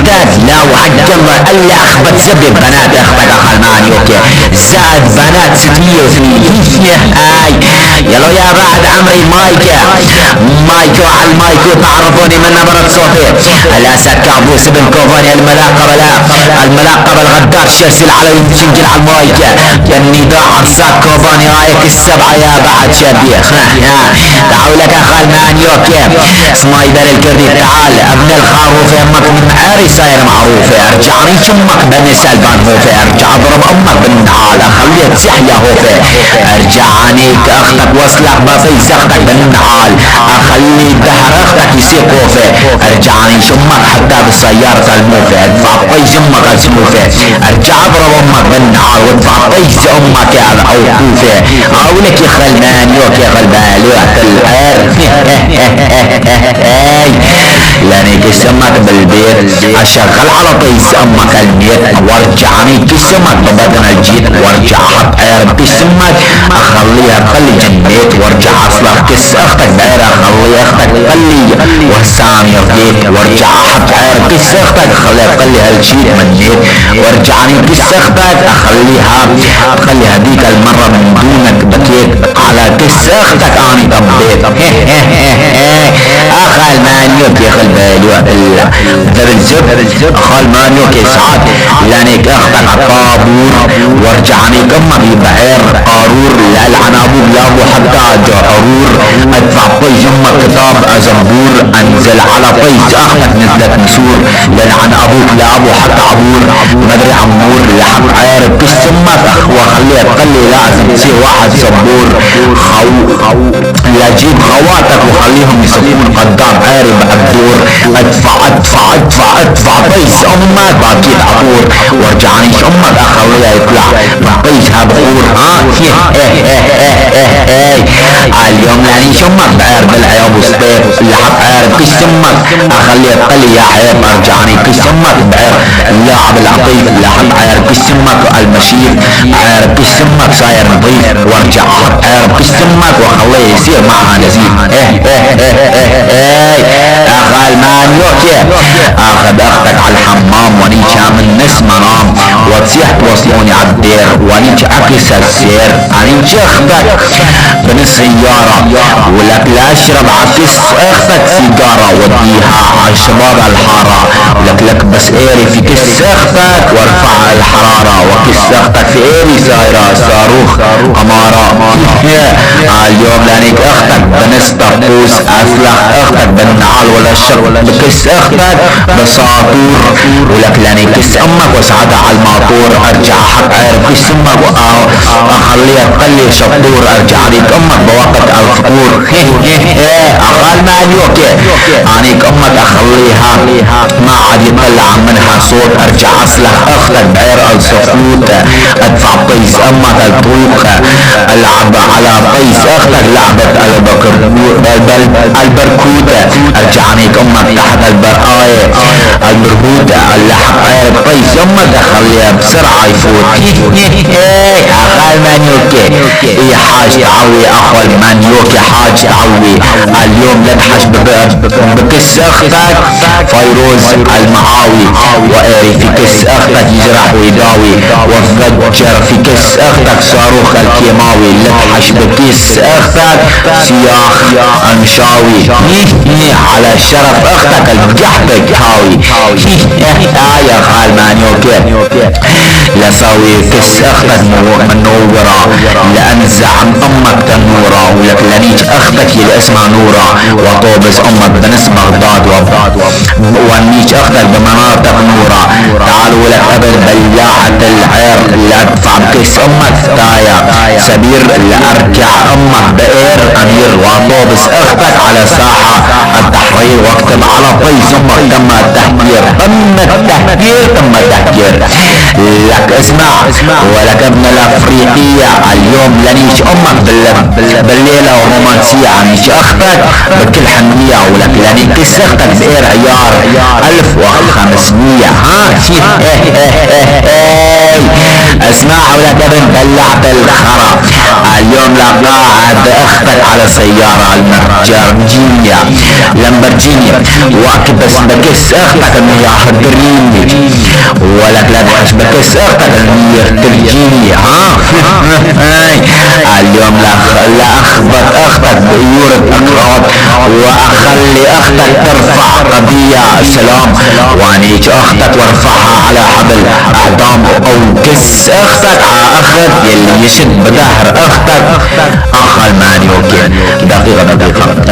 زاد لا وحق الله الا اخبت زبد بنات اختك اخلمان يوكي زاد بنات 600 هاي يلا يا بعد عمري مايكو على المايكو تعرفوني من نبرة صوتي الاسد كابوس بن كوفاني الملاقب الغدار شرس العلوي بشنجل على المايك النداء عرسات كوفاني رايك السبعة يا بعد شبيخ تعالوا لك اخلمان يوكي سمايدر الكردي تعال ابن الخروف امك من عاري صاير معروفة ارجعني شمك بني سلبان هوفي ارجع اضرب امك بالنعال اخليها تسحيا هوفي ارجعني كاختك وصلك بفيز اختك بالنعال اخلي دهر اختك يصير هوفي ارجعني شمك حتى بالسيارة الموفي ادفع طيز امك السموفي ارجع اضرب امك بالنعال وادفع طيز امك يا العوقوفي اقولك يا خلمان يوك يا خلبان لوحة العير لاني كسمك بالبيت اشغل على طيس امك البيت وارجعني كسمك ببطن الجيت وارجع احط عير كسمك اخليها تخلي جنيت وارجع اصلح كس اختك بعير اخلي اختك تخلي وهسام يرضيك وارجع احط عير كس اختك اخليها تخلي هالجيت منيت وارجعني كس اختك اخليها تخلي هديك المرة من دونك بكيت على كس اختك اني طبيت اخال مانيوك يا خلبالو الزب اخال مانيوك يسعد لانك اختك طابور وارجعني كمك بحير قارور لالعن ابوك لابو حتى جعرور ادفع طيج امك كتاب زنبور انزل على طيج اختك نزلت نسور لالعن ابوك لابو حتى عبور مدري عمور لحق عارف كش امك واخليها تخلي لازم تصير واحد صبور لا جيب خواتك وخليهم يصفون قدام عارب الدور ادفع طيس امك باكيد عبور وارجعني امك اخليها يطلع طيسها بخور اليوم لاني شمك بعرب العياب وسبيب لحق عارب كش امك اخليها تقلي يا حيب ارجعني كش امك بعرب اللاعب العطيف لحق عارب كش امك المشير عارب كش امك صاير نظيف وارجع عارب كش امك واخليه يصير معها نزيف اخال مانيوكي اخذ اختك على الحمام ونيك من نس منام وتصيح توصلوني عالدير ونيك عكس السير انيك اختك من السيارة ولك لا اشرب عكس اختك سيجارة وديها على شباب الحارة لك بس ايري في كس اختك وارفع الحرارة وكس اختك في ايري سايرة صاروخ امارة اليوم لانك اختك بنس طقوس اسلخ اختك بالنعال ولا الشر بكس اختك بساطور ولك لاني كس امك وسعدها على الماطور ارجع حق عارف كس امك واخليها تقلي شطور ارجع عليك امك بوقت الفطور اقال مانيوكي انيك امك اخليها ما عاد يطلع منها صوت ارجع اصلح اختك بعير الصفوت ادفع طيس امك الطوق العب على طيس اختك لعبة البركوتة ارجعنيك امك تحت البرقاية البركوتة اللحق عير طيس امك اخليها بسرعة يفوت اخال مانيوكي اي حاج تعوي اخوال مانيوكي حاج تعوي اليوم لنحش بكس اختك فيروز المعاوي وايري في كس اختك يجرح ويداوي وفجر في كس اختك صاروخ الكيماوي لنحش بكس اختك سياخ المشاوي على شرف اختك الجحبك هاوي يا خال مانيوكي لسوي كس اختك منورة لانزع امك تنورة ولك لنيج اختك اللي اسمها نورة وطوبز امك بنس بغداد ونيج اختك بمناطق نورة تعالوا لك قبل بلاعة العير لادفع بكس امك تايا سبير لارجع امك بئر امير وطوبز اختك على ساحة التحرير واكتب على طيس امك تم التهجير لك اسمع ولك ابن الافريقية اليوم لنيش امك بالليلة ورومانسية عنيش اختك بكل حنية ولك لني كس اختك بئر عيار 1500 اسمع ولك ابن بلعت الخرا. اليوم لقاعد اختك على سيارة لامبرجيني واكبس بكس اختك المياه الدريني ولك لا تحش بكس اختك المياه الدرجيني. اليوم لا اخبط اختك بأيورة اقراض واخلي اختك ترفع قضية السلام وانيج اختك وارفعها على حبل اعدام او كس اختك على اخت يلي يشد بظهر اختك. اخ الماني اوكي دقيقة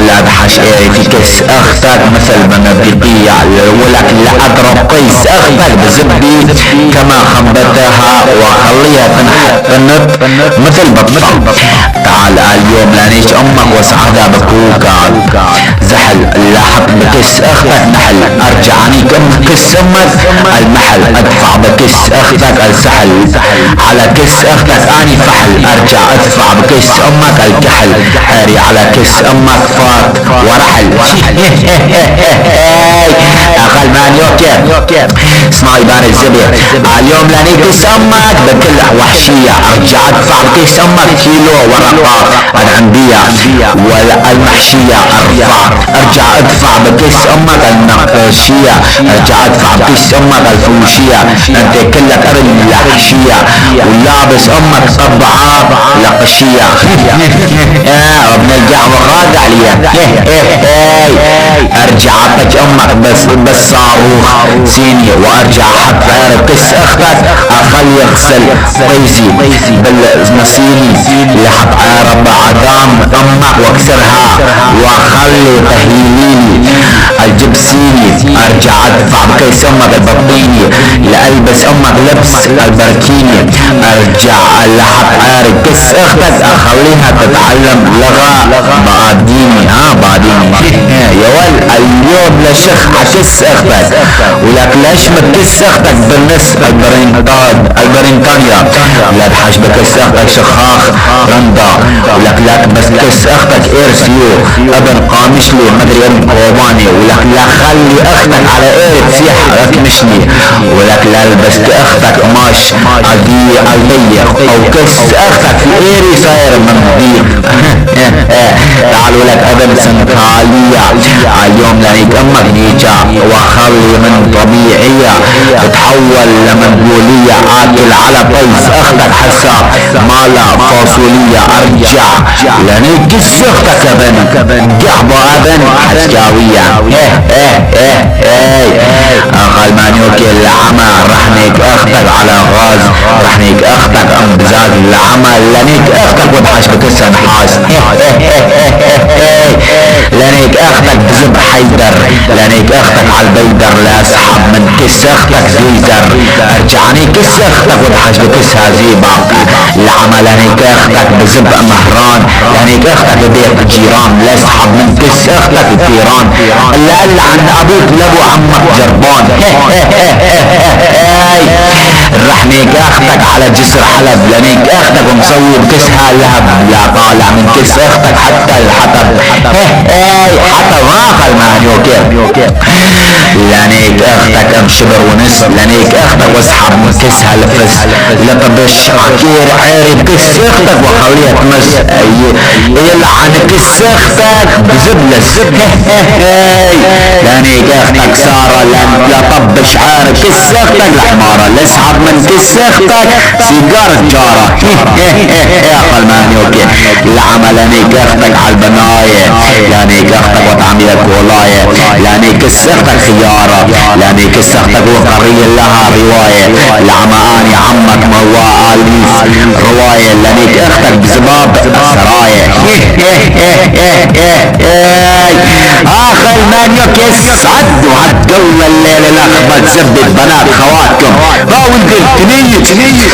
لا تحش ايه في كس اختك مثل بندقية ولك لا اضرب قيس اختك بزبدي كما خبتها وخليها تنط مثل بطة. تعال اليوم لانيش امك وسعدها بكوكا زحل لاحق بكس اختك محل ارجعني كم كس امك المحل ادفع بكس اختك السحل على كس اختك اني فحل ارجع ادفع بكس امك الكحل حاري على كس امك فات ورحل. اقل مان يوكير اسمعي بان الزبير اليوم لاني كس امك بكل وحشية ارجع ادفع بكس امك كيلو ورقات العنبية والمحشية ارجع ادفع بكس امك النقاشية ارجع ادفع بكس امك الفروشية انت كلك ارن لحشية ولابس امك طبعة لقشية. ابن الجعب خادع لي ارجع اعطيك امك بس صاروخ سيني وارجع احط غير كس اختك اخلي يغسل قيسي بالمسيني لحط عرب عدام امك واكسرها واخلي تهيليني الجبسيني ارجع ادفع بكيس امك البطيني لالبس امك لبس البركيني ارجع لحط عارب كس اختك اخليها تتعلم لغة بعديني يا ول اليوم لشخ عكس اختك ولك ليش مكس اختك بالنس البرينتانيا لا تحش بكس اختك شخاخ رندا ولك لا بس كس اختك ارسيو ابن قامشلي مدري ابن قوباني ولك لا خلي اختك على ايه تسيح اكمشني ولك لا لبس اختك قماش الضيق او كس اختك في ايري صاير من ضيق. تعالوا لك ابن سنتالية اليوم لانيك امك نيجا وخلي من طبيعية تتحول لمنقولية اكل على قيس اختك حسا مالا فاصولية ارجع لانيك كس اختك ابن قحبة ابن حسكاوية. اقل ما نوكي العمى رحنيك اختك على غاز رحنيك اختك ام بزاد العمى لانيك اختك وضحش بكسها نحاس. لانيك اختك بزب حيدر لانيك اختك على البيدر لا اسحب من كس اختك زيزر ارجعني كس اختك وضحش بكسها زيبق العمى لانيك اختك بزب مهران لانيك اختك بيت جيران لا اسحب من كس اختك الثيران الا عن ابوك لابو عمك جربان. رحنيك اختك على جسر حلب لانيك اختك مسوي بكسها لهب لا طالع من كس اختك حتى الحطب حتى واقع المعنى لانيك اختك ام شبر ونس لانيك اختك واسحب من كسها لفس لطبش عكير عيري بكس اختك وخليها تمس يلعن كس اختك بزبلس. لانيك اختك سارة لا طبش عير كس اختك لحمارة لاسحب من كس اختك سيجارة جارة. يا اقل ماني اوكي العمل لانيك اختك عالبناية لانيك اختك وطعميك ولاية لانيك كس اختك خيارة لانيك كس اختك وقرية لها رواية العماني عمك موا اليف رواية لانيك اختك بزباب سراية. اخر مانيوك يسعد وهتقول الليل الاخبط زبد بنات خواتكم باول قلت نية